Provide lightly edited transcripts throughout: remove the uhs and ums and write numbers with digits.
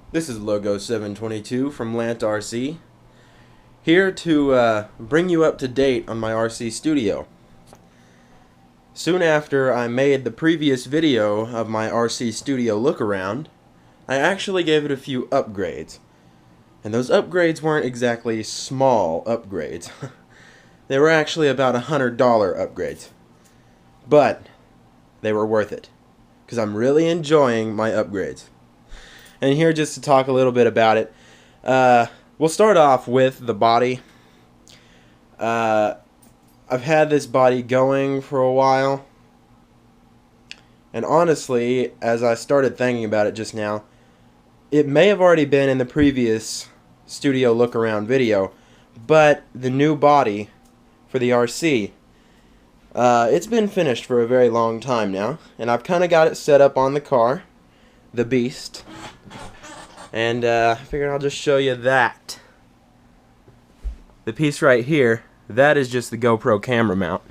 This is Logo722 from Lant RC, here to bring you up to date on my RC studio. Soon after I made the previous video of my RC studio look around, I actually gave it a few upgrades. And those upgrades weren't exactly small upgrades. They were actually about $100 upgrades. But they were worth it, because I'm really enjoying my upgrades. And here just to talk a little bit about it. We'll start off with the body. I've had this body going for a while. And honestly, as I started thinking about it just now, it may have already been in the previous studio look around video, but the new body for the RC, it's been finished for a very long time now. And I've kind of got it set up on the car, the Beast. And I figured I'll just show you that. The piece right here, that is just the GoPro camera mount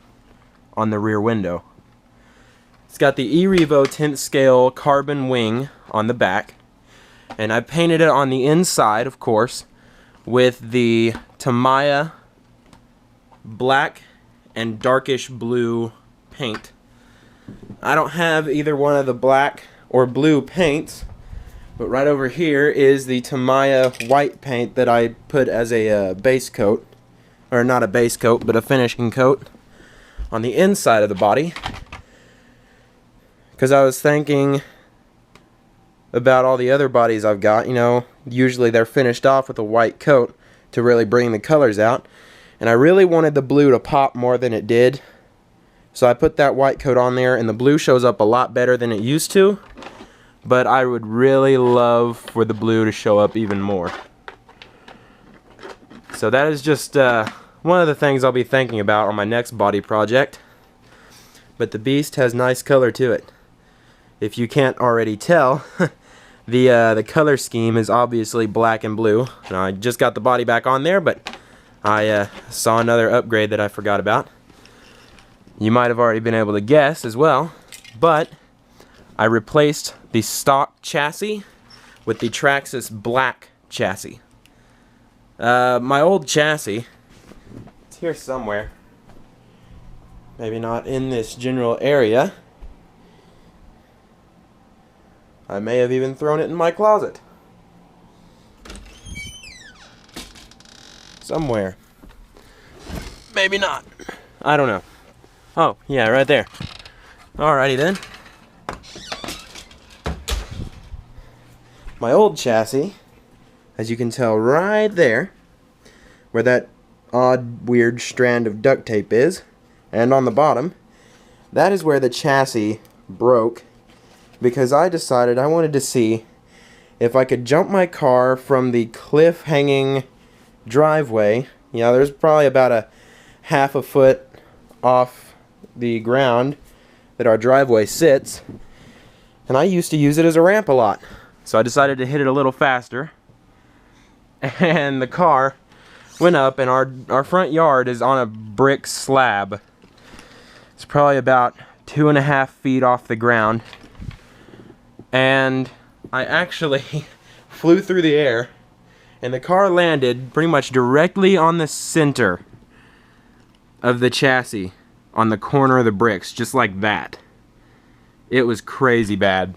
on the rear window. It's got the eRevo tint scale carbon wing on the back. And I painted it on the inside, of course, with the Tamiya black and darkish blue paint. I don't have either one of the black or blue paints, but right over here is the Tamiya white paint that I put as a base coat, or not a base coat, but a finishing coat on the inside of the body. Because I was thinking about all the other bodies I've got, you know, usually they're finished off with a white coat to really bring the colors out. And I really wanted the blue to pop more than it did. So I put that white coat on there, and the blue shows up a lot better than it used to. But I would really love for the blue to show up even more. So that is just one of the things I'll be thinking about on my next body project. But the Beast has nice color to it. If you can't already tell, the color scheme is obviously black and blue. And I just got the body back on there, but I saw another upgrade that I forgot about. You might have already been able to guess as well, but I replaced the stock chassis with the Traxxas black chassis. My old chassis, it's here somewhere, maybe not in this general area. I may have even thrown it in my closet. Somewhere. Maybe not. I don't know. Oh, yeah, right there. Alrighty then. My old chassis, as you can tell right there, where that odd, weird strand of duct tape is, and on the bottom, that is where the chassis broke, because I decided I wanted to see if I could jump my car from the cliff-hanging driveway. You know, there's probably about a half a foot off the ground that our driveway sits, and I used to use it as a ramp a lot. So I decided to hit it a little faster, and the car went up, and our front yard is on a brick slab. It's probably about 2.5 feet off the ground, and I actually flew through the air, and the car landed pretty much directly on the center of the chassis, on the corner of the bricks, just like that. It was crazy bad.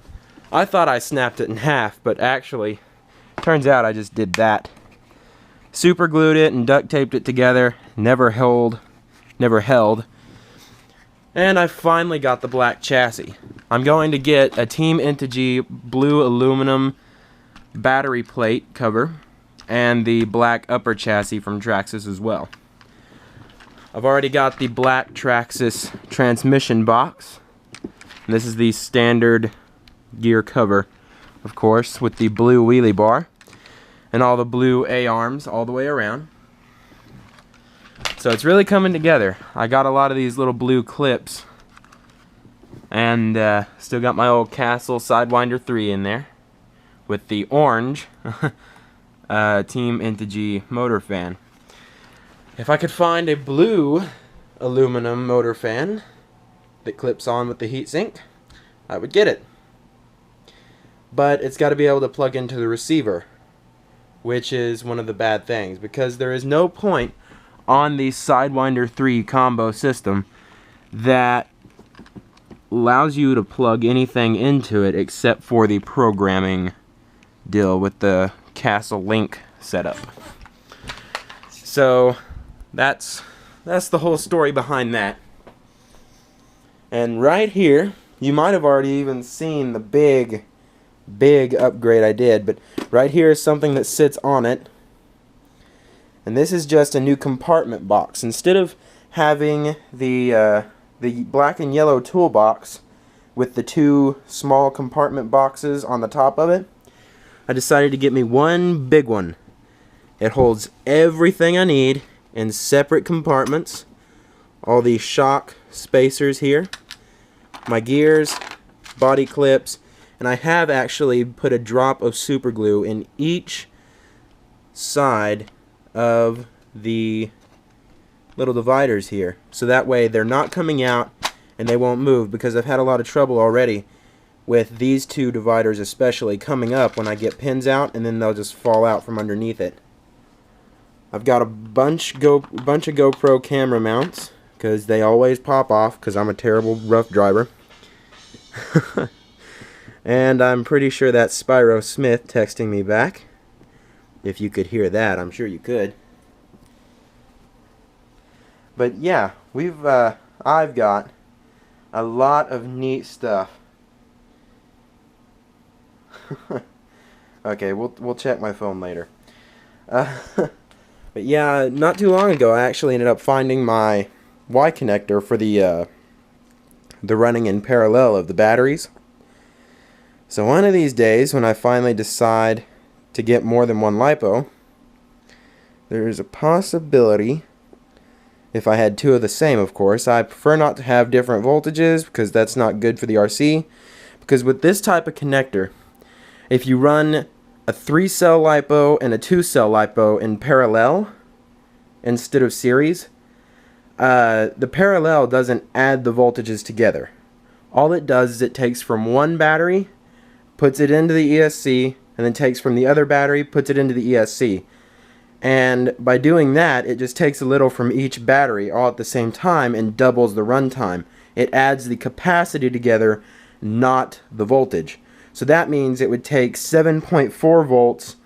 I thought I snapped it in half, but actually, turns out I just did that. Super glued it and duct taped it together. Never held. And I finally got the black chassis. I'm going to get a Team Intigi blue aluminum battery plate cover and the black upper chassis from Traxxas as well. I've already got the black Traxxas transmission box. And this is the standard gear cover, of course, with the blue wheelie bar and all the blue A-arms all the way around. So it's really coming together. I got a lot of these little blue clips, and still got my old Castle Sidewinder 3 in there with the orange Team Intigi motor fan. If I could find a blue aluminum motor fan that clips on with the heatsink, I would get it. but it's got to be able to plug into the receiver, which is one of the bad things, because there is no point on the Sidewinder 3 combo system that allows you to plug anything into it except for the programming deal with the Castle Link setup. So that's the whole story behind that. And right here, you might have already even seen the big upgrade I did, but right here is something that sits on it. And this is just a new compartment box. Instead of having the black and yellow toolbox with the two small compartment boxes on the top of it, I decided to get me one big one. It holds everything I need in separate compartments. All these shock spacers here, my gears, body clips, and I have actually put a drop of super glue in each side of the little dividers here, so that way they're not coming out and they won't move, because I've had a lot of trouble already with these two dividers especially coming up when I get pins out, and then they'll just fall out from underneath it. I've got a bunch of GoPro camera mounts because they always pop off because I'm a terrible rough driver. And I'm pretty sure that's Spyro Smith texting me back. If you could hear that, I'm sure you could. But yeah, I've got a lot of neat stuff. Okay, we'll check my phone later. But yeah, not too long ago, I actually ended up finding my Y connector for the running in parallel of the batteries. So one of these days, when I finally decide to get more than one LiPo, there's a possibility, if I had two of the same, of course. I prefer not to have different voltages because that's not good for the RC. Because with this type of connector, if you run a 3-cell LiPo and a 2-cell LiPo in parallel instead of series, the parallel doesn't add the voltages together. All it does is it takes from one battery, puts it into the ESC, and then takes from the other battery, puts it into the ESC. And by doing that, it just takes a little from each battery all at the same time and doubles the runtime. It adds the capacity together, not the voltage. So that means it would take 7.4 volts,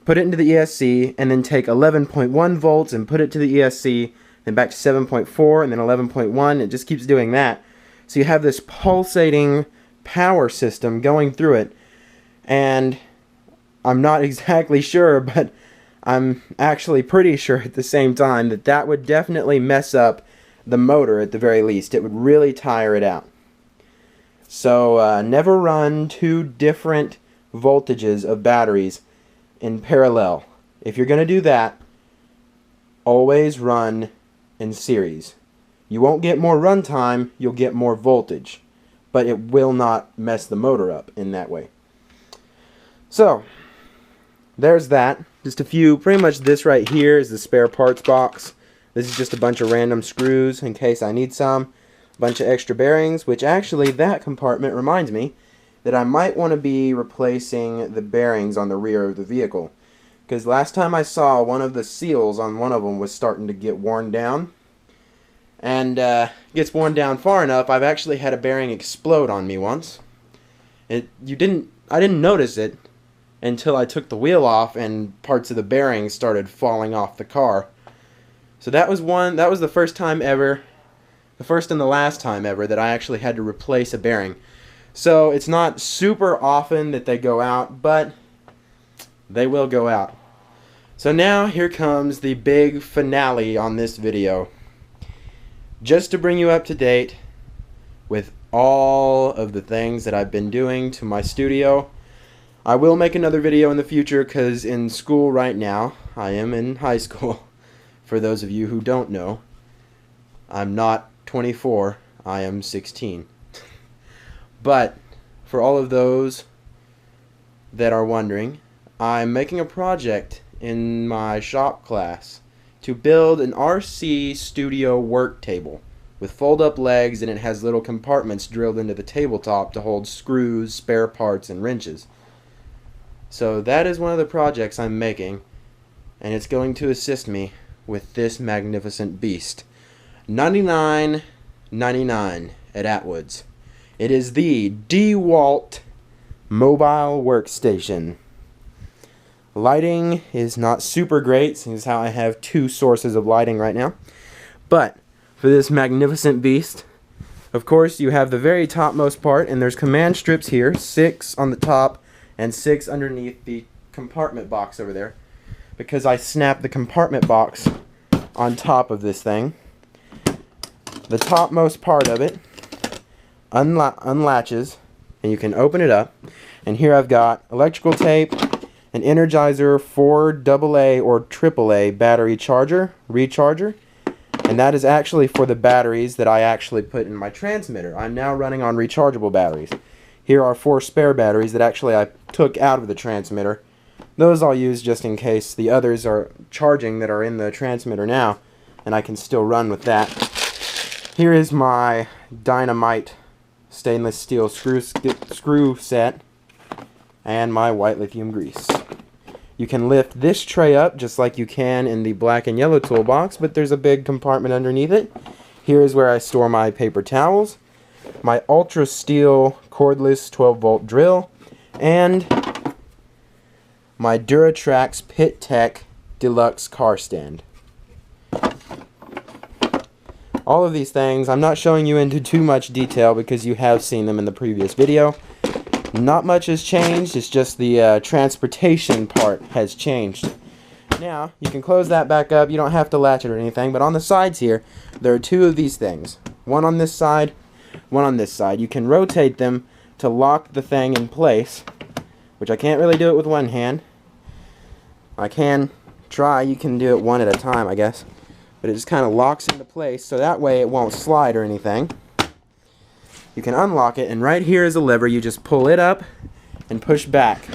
put it into the ESC, and then take 11.1 volts and put it to the ESC, then back to 7.4, and then 11.1. It just keeps doing that. So you have this pulsating power system going through it, and I'm not exactly sure, but I'm actually pretty sure at the same time that that would definitely mess up the motor at the very least. It would really tire it out. So never run two different voltages of batteries in parallel. If you're going to do that, always run in series. You won't get more runtime, you'll get more voltage, but it will not mess the motor up in that way. So there's that. Just a few, pretty much this right here is the spare parts box. This is just a bunch of random screws in case I need some. A bunch of extra bearings, which actually that compartment reminds me that I might want to be replacing the bearings on the rear of the vehicle. Because last time I saw, one of the seals on one of them was starting to get worn down. And gets worn down far enough, I've actually had a bearing explode on me once. I didn't notice it until I took the wheel off and parts of the bearings started falling off the car. So that was the first time ever, the first and the last time ever that I actually had to replace a bearing. So it's not super often that they go out, but they will go out. So now here comes the big finale on this video. Just to bring you up to date with all of the things that I've been doing to my studio. I will make another video in the future because in school right now, I am in high school. For those of you who don't know, I'm not 24, I am 16. But for all of those that are wondering, I'm making a project in my shop class to build an RC studio work table with fold-up legs, and it has little compartments drilled into the tabletop to hold screws, spare parts, and wrenches. So that is one of the projects I'm making, and it's going to assist me with this magnificent beast. $99.99 at Atwood's. It is the DeWalt mobile workstation. Lighting is not super great, since how I have two sources of lighting right now. But for this magnificent beast, of course, you have the very topmost part, and there's command strips here, 6 on the top and 6 underneath the compartment box over there, because I snapped the compartment box on top of this thing. The topmost part of it unlatches, and you can open it up, and here I've got electrical tape, an Energizer 4AA or AAA battery recharger, and that is actually for the batteries that I actually put in my transmitter. I'm now running on rechargeable batteries. Here are 4 spare batteries that actually I took out of the transmitter. Those I'll use just in case the others are charging that are in the transmitter now, and I can still run with that. Here is my dynamite stainless steel screw set and my white lithium grease. You can lift this tray up just like you can in the black and yellow toolbox, but there's a big compartment underneath it. Here is where I store my paper towels, my ultra steel cordless 12-volt drill, and my Duratrax Pit Tech Deluxe car stand. All of these things, I'm not showing you into too much detail because you have seen them in the previous video. Not much has changed, it's just the transportation part has changed. Now, you can close that back up, you don't have to latch it or anything, but on the sides here, there are 2 of these things. One on this side, one on this side. You can rotate them to lock the thing in place, which I can't really do it with one hand. I can try, you can do it one at a time, I guess. But it just kind of locks into place, so that way it won't slide or anything. You can unlock it, and right here is a lever. You just pull it up and push back.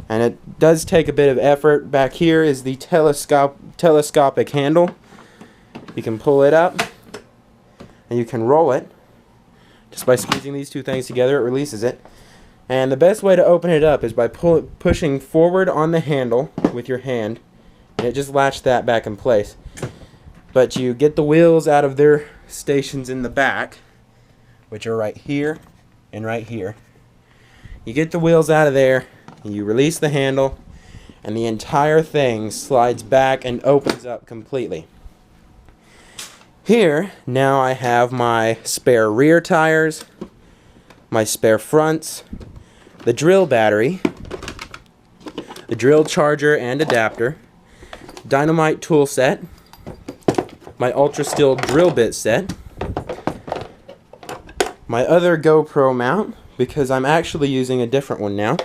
And it does take a bit of effort. Back here is the telescopic handle. You can pull it up, and you can roll it. Just by squeezing these 2 things together, it releases it. And the best way to open it up is by pushing forward on the handle with your hand, and it just latched that back in place. But you get the wheels out of their stations in the back, which are right here and right here. You get the wheels out of there, you release the handle, and the entire thing slides back and opens up completely. Here, now I have my spare rear tires, my spare fronts, the drill battery, the drill charger and adapter, dynamite tool set, my ultra steel drill bit set, my other GoPro mount, because I'm actually using a different one now,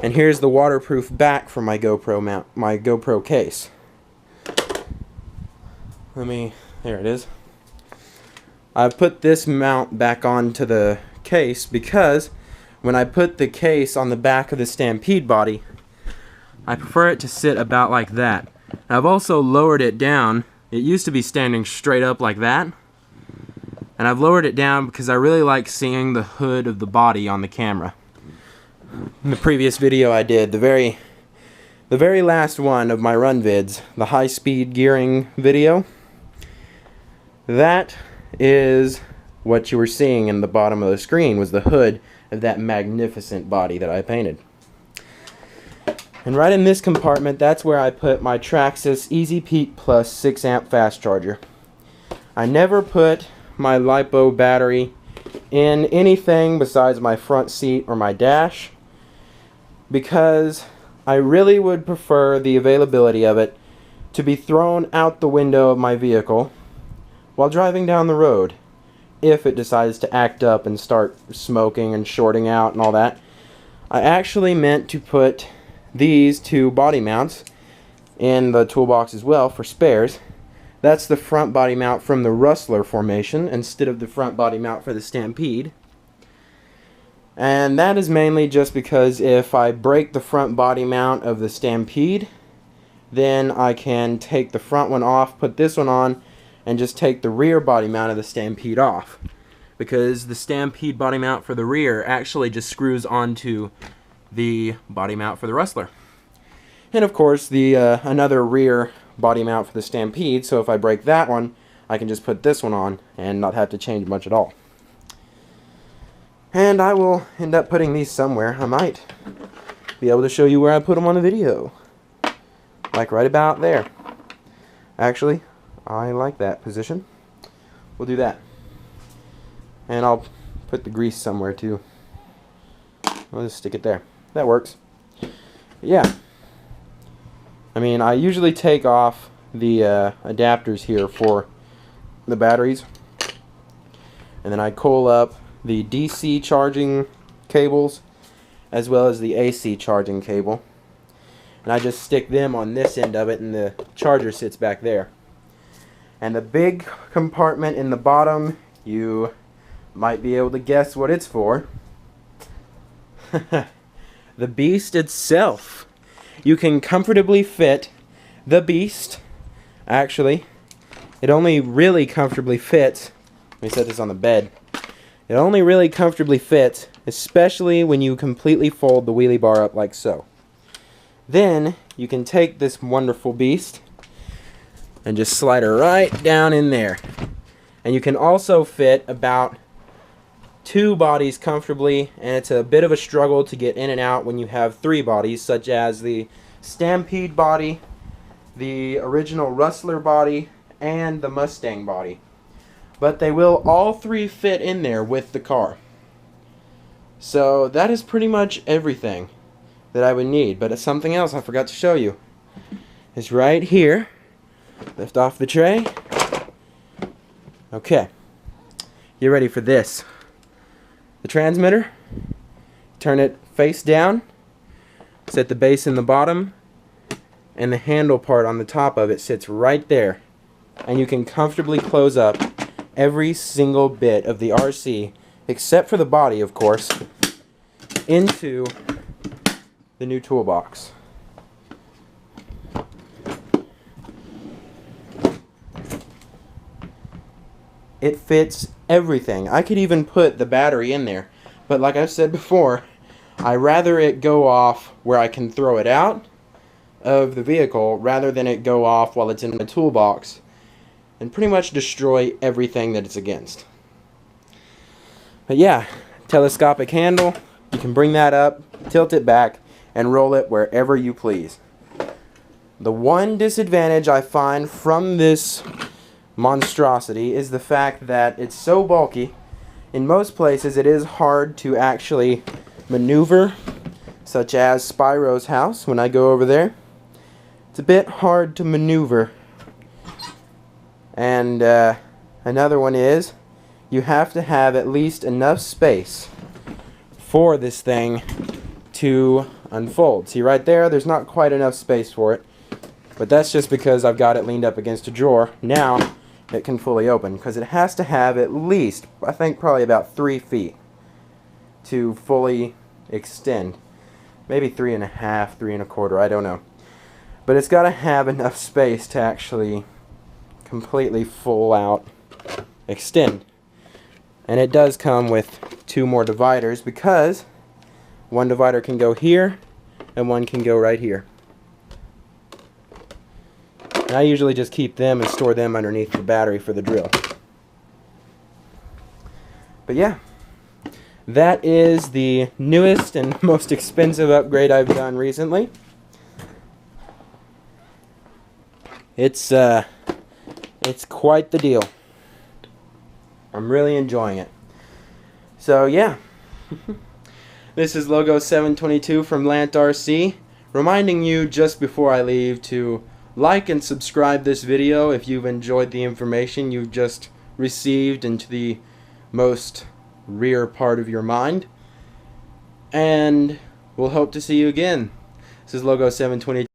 and here's the waterproof back for my GoPro mount, my GoPro case. There it is. I've put this mount back onto the case because when I put the case on the back of the Stampede body, I prefer it to sit about like that. I've also lowered it down. It used to be standing straight up like that, and I've lowered it down because I really like seeing the hood of the body on the camera. In the previous video I did, the very last one of my run vids, the high-speed gearing video, that is what you were seeing in the bottom of the screen, was the hood of that magnificent body that I painted. And right in this compartment, that's where I put my Traxxas Easy Peak Plus 6 amp fast charger. I never put my LiPo battery in anything besides my front seat or my dash, because I really would prefer the availability of it to be thrown out the window of my vehicle while driving down the road, if it decides to act up and start smoking and shorting out and all that. I actually meant to put these 2 body mounts in the toolbox as well for spares. That's the front body mount from the Rustler formation instead of the front body mount for the Stampede. And that is mainly just because if I break the front body mount of the Stampede, then I can take the front one off, put this one on, and just take the rear body mount of the Stampede off. Because the Stampede body mount for the rear actually just screws onto the body mount for the Rustler. And of course the another rear body mount for the Stampede, so if I break that one, I can just put this one on and not have to change much at all. And I will end up putting these somewhere. I might be able to show you where I put them on the video. Like right about there. Actually, I like that position. We'll do that. And I'll put the grease somewhere too. I'll just stick it there. That works. But yeah. I mean, I usually take off the adapters here for the batteries. And then I coil up the DC charging cables as well as the AC charging cable. And I just stick them on this end of it, and the charger sits back there. And the big compartment in the bottom, you might be able to guess what it's for. The Beast itself. You can comfortably fit the Beast. Actually, it only really comfortably fits. Let me set this on the bed. It only really comfortably fits, especially when you completely fold the wheelie bar up like so. Then you can take this wonderful beast and just slide her right down in there. And you can also fit about 2 bodies comfortably, and it's a bit of a struggle to get in and out when you have 3 bodies, such as the Stampede body, the original Rustler body, and the Mustang body. But they will all 3 fit in there with the car. So that is pretty much everything that I would need. But it's something else I forgot to show you. It's right here. Lift off the tray. Okay. You ready for this? The transmitter. Turn it face down. Set the base in the bottom. And the handle part on the top of it sits right there. And you can comfortably close up every single bit of the RC, except for the body, of course, into the new toolbox. It fits everything. I could even put the battery in there, but like I said before, I rather it go off where I can throw it out of the vehicle rather than it go off while it's in my toolbox and pretty much destroy everything that it's against. But yeah, telescopic handle, you can bring that up, tilt it back, and roll it wherever you please. The one disadvantage I find from this monstrosity is the fact that it's so bulky. In most places it is hard to actually maneuver, such as Spyro's house when I go over there. It's a bit hard to maneuver. And another one is you have to have at least enough space for this thing to unfold. See right there, there's not quite enough space for it, but that's just because I've got it leaned up against a drawer. Now it can fully open, because it has to have at least, I think probably about 3 feet to fully extend. Maybe 3.5, 3.25, I don't know. But it's got to have enough space to actually completely full out extend. And it does come with 2 more dividers, because one divider can go here and one can go right here. And I usually just keep them and store them underneath the battery for the drill. But yeah, that is the newest and most expensive upgrade I've done recently. It's quite the deal. I'm really enjoying it. So yeah, this is Logo722 from Lant RC, reminding you just before I leave to like and subscribe this video if you've enjoyed the information you've just received into the most rear part of your mind. And we'll hope to see you again. This is Logo722.